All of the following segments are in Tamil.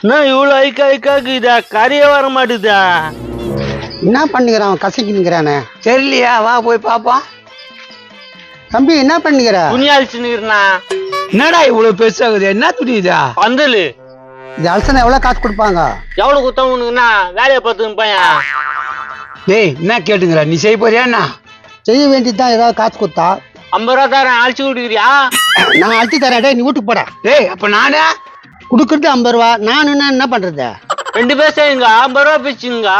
நான் இவ்வளவு ஐக்காக்குதா கரையே வர மாட்டுதா. என்ன பண்ணிக்கிறான் கசக்கிங்கிறானே தெரியலையா, வா போய் பாப்போம். தம்பி என்ன பண்ணிக்கிற? துணி அழிச்சுன்னுக்கிறா. என்னடா இவ்வளவு பெருசாகுது, என்ன துணிதா? பந்தலு. இது அலசனா எவ்வளவு காசு கொடுப்பாங்க? எவ்வளவு குத்தவனுக்குன்னா வேலையை பார்த்துன்னு பையன். டேய் என்ன கேட்டுங்கிற, நீ செய்ய போறியா என்ன? செய்ய வேண்டியதுதான், ஏதாவது காசு கொடுத்தா. 50 ரூபா தரேன், அழிச்சு கொடுக்குறியா? நான் அழைச்சி தரேன். டேய் நீ வீட்டுக்கு போட. டேய் அப்ப நானே கொடுக்கறது 50 ரூபா, நான் என்ன பண்றது? 2 பேர் செய்யுங்க, 50 ரூபா பிச்சுங்க.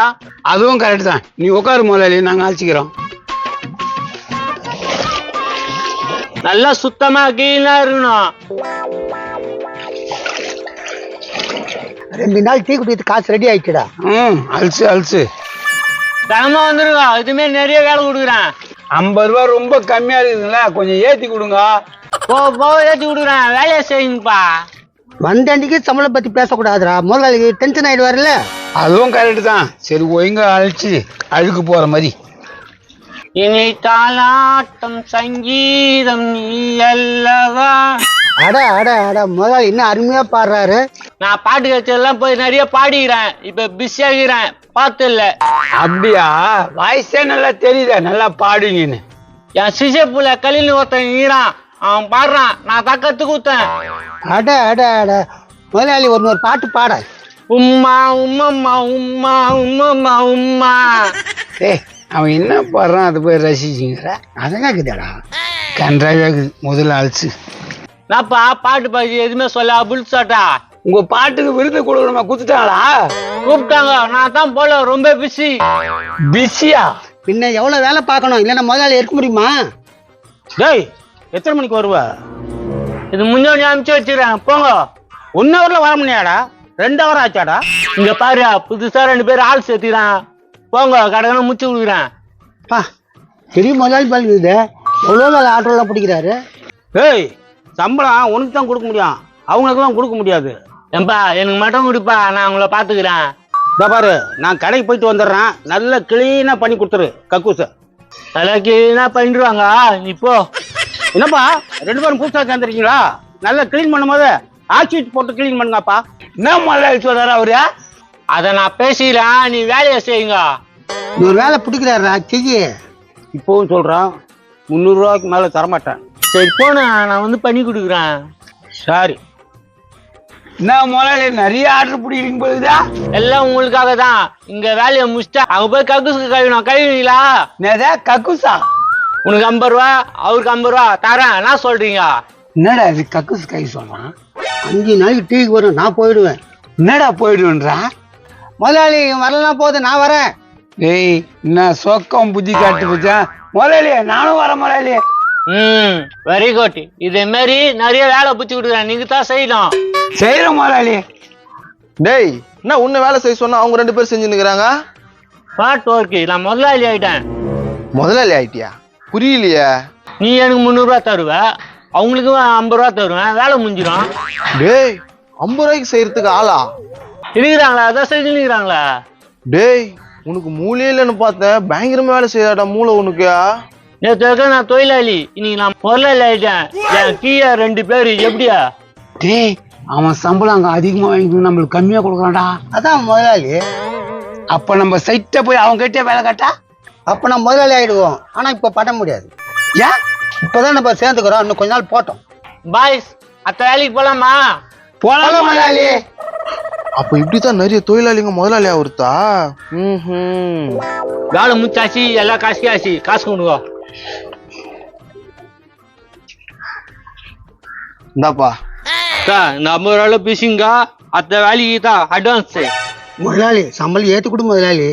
அதுவும் கரெக்ட் தான். நீ உட்காரு முதலாளி, நாங்க அழைச்சிக்கிறோம். நல்லா சுத்தமா கிளீனா இருக்கணும். 2 நாள் டீ குடிக்கிறது காசு ரெடி ஆயிடுச்சுடா. அழிச்சு அழிச்சு தரமா வந்துருங்க. இதுமே நிறைய வேலை கொடுக்குறேன். 50 ரூபா ரொம்ப கம்மியா இருக்குதுங்களா, கொஞ்சம் ஏத்தி கொடுங்க. போக ஏற்றி கொடுக்குறேன், வேலையை செய்யுங்கப்பா. வந்த அன்னைக்கு சம்பளம் பத்தி பேசக்கூடாதுடா, முதலாளி டென்ஷன் ஆயிடுவாருல்ல. அதுவும் கரெக்ட் தான். சரி ஒழுங்கா அழைச்சு அழுக்கு போற மாதிரி. இனி தாலாட்டம் சங்கீதம் நீ அல்லவா. அட அட அட முதலாளி இன்னும் அருமையா பாடுறாரு. நான் பாட்டு கச்செல்லாம் போய் நிறைய பாடிக்கிறேன். இப்ப பிஸியாகிறேன், பார்த்து இல்ல. அப்படியா? வாய்ஸே நல்லா தெரியுதா, நல்லா பாடுங்கன்னு. என் சிசை புள்ள கலின்னு ஒருத்தன் ஈரான், அவன் பாடுறான், நான் தான் கத்து கொடுத்தேன். அட அட அட முதலாளி ஒரு பாட்டு பாட. உம்மா உம்மம்மா உம்மா உம்மம்மா உம்மா. ஏய் அவன் என்ன பாடுறான், அதை போய் ரசிச்சுங்கிற. அதெல்லாம் இருக்குதாடா. கன்றாவே இருக்குது. முதல்ல அழிச்சு நான்ப்பா பாட்டு பாடி எதுவுமே சொல்ல புளிச்சாட்டா. உங்க பாட்டுக்கு விருது கொடுக்கணுமா, குத்துட்டாங்களா? கூப்பிட்டாங்க, நான் தான் போல, ரொம்ப பிஸி. பிஸியா? பின்ன எவ்வளவு வேலை பார்க்கணும், இல்லைன்னா முதலாளி இருக்க முடியுமா? டேய் எத்தனை மணிக்கு வருவ? இது முன்னாடி அனுப்பிச்சு வச்சுக்கிறேன், போங்க. 1 ஹவர்ல வர முடியாடா, 2 ஹவர் ஆச்சாடா. இங்க பாரு, புதுசா 2 பேர் ஆள் சேர்த்துக்கிறான். போங்க, கடைகளை முச்சு கொடுக்குறேன். பா பெரிய முதலாளி பழகுது. எவ்வளோ வேலை ஆட்டோலாம் பிடிக்கிறாரு. ஏய் சம்பளம் உனக்கு தான் கொடுக்க முடியும், அவங்களுக்கு தான் கொடுக்க முடியாது. ஏன்பா எனக்கு மட்டும் கொடுப்பா, நான் உங்களை பாத்துக்கிறேன். இதோ பாரு, நான் கடைக்கு போயிட்டு வந்துடுறேன், நல்லா கிளீனா பண்ணி கொடுத்துரு. கக்கூச நல்லா கிளீனா பண்ணிடுவாங்க. நீ போ. என்னப்பா 2 பேரும் புதுசா சேர்ந்துருக்கீங்களா? நல்லா கிளீன் பண்ணும் போது ஆக்சிட் போட்டு கிளீன் பண்ணுங்கப்பா. என்ன முதலாளி சொல்றாரு அவரு? அதை நான் பேசிக்கிறேன், நீ வேலையை செய்யுங்க. நீ ஒரு வேலை பிடிக்கிறாரா செய்ய. இப்போவும் சொல்றேன், 300 ரூபாய்க்கு மேல தரமாட்டேன். சரி போன, நான் வந்து பண்ணி கொடுக்குறேன். சரி. என்ன முதலாளி நிறைய ஆர்டர் பிடிக்கிறீங்க போகுதா? எல்லாம் உங்களுக்காக தான். இங்க வேலையை முடிச்சுட்டா அங்க போய் கக்கூசுக்கு கழுவினோம், கழுவினீங்களா? நேதா கக்குசா? உனக்கு 50 ரூபா, அவருக்கு 50 ரூபா தரேன். என்ன சொல்றீங்க? என்னடா இது கக்குசு கை சொல்றான்? 5 நாளைக்கு டீக்கு வரும், நான் போயிடுவேன். என்னடா போயிடுவேன்றா? முதலாளி வரலாம் போகுது, நான் வரேன். ஏய் என்ன சொக்கம் புத்தி காட்டு போச்சா? முதலாளி நானும் வரேன் முதலாளி. Very good. இதே மாதிரி நிறைய வேலை புத்தி கொடுக்குறேன், நீங்க தான் செய்யணும். செய்யறோம் முதலாளி. டேய் என்ன உன்ன வேலை செய்ய சொன்னா அவங்க 2 பேர் செஞ்சுன்னுக்குறாங்க? Smart work. நான் முதலாளி ஆயிட்டேன். முதலாளி ஆயிட்டியா? புரியலையே. நீ எனக்கு 300 ரூபா தருவ, அவங்களுக்கு 50 ரூபா தருவேன், வேலை முடிஞ்சிடும். டேய் 50 ரூபாய்க்கு செய்யறதுக்கு ஆளா இருக்கிறாங்களா? அதான் செஞ்சுக்கிறாங்களா? டேய் உனக்கு மூளையே இல்லைன்னு பார்த்தேன், பயங்கரமா வேலை செய்யறாடா மூளை உனக்கு. நேற்று நான் தொழிலாளி, இன்னைக்கு நான் முதலாளி ஆயிட்டேன். என் கீழே 2 பேர். எப்படியா? டேய் அவன் சம்பளம் அங்க அதிகமா வாங்கிக்கணும், நம்மளுக்கு கம்மியா கொடுக்குறான்டா. அதான் முதலாளி. அப்ப நம்ம சைட்ட போய் அவங்க கிட்டே வேலை கட்டா அப்ப நான் முதலாளி ஆயிடுவோம். ஆனா இப்ப பண்ண முடியாது. ஏன்? இப்பதான் நம்ம சேர்ந்துக்கிறோம், இன்னும் கொஞ்ச நாள் போட்டோம். பாய்ஸ் அத்த வேலைக்கு போலாமா? போலாம் முதலாளி. அப்ப இப்படித்தான் நிறைய தொழிலாளிங்க முதலாளி ஆகுறதா? வேலை முச்சாச்சு, எல்லாம் காசு காசு கொடுங்க. இந்தாப்பா. இந்த 50 ரூபாயில பிசிங்க, அத்த வேலைக்கு தான் அட்வான்ஸ். முதலாளி சம்பளம் ஏத்து கொடு முதலாளி.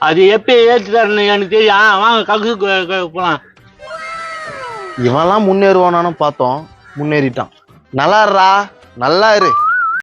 அது எப்ப ஏற்றி தரணும் எனக்கு தெரியும். வாங்க ககு போலாம். இவன்லாம் முன்னேறுவானான்னு பார்த்தோம், முன்னேறிட்டான். நல்லா இருடா, நல்லா இரு.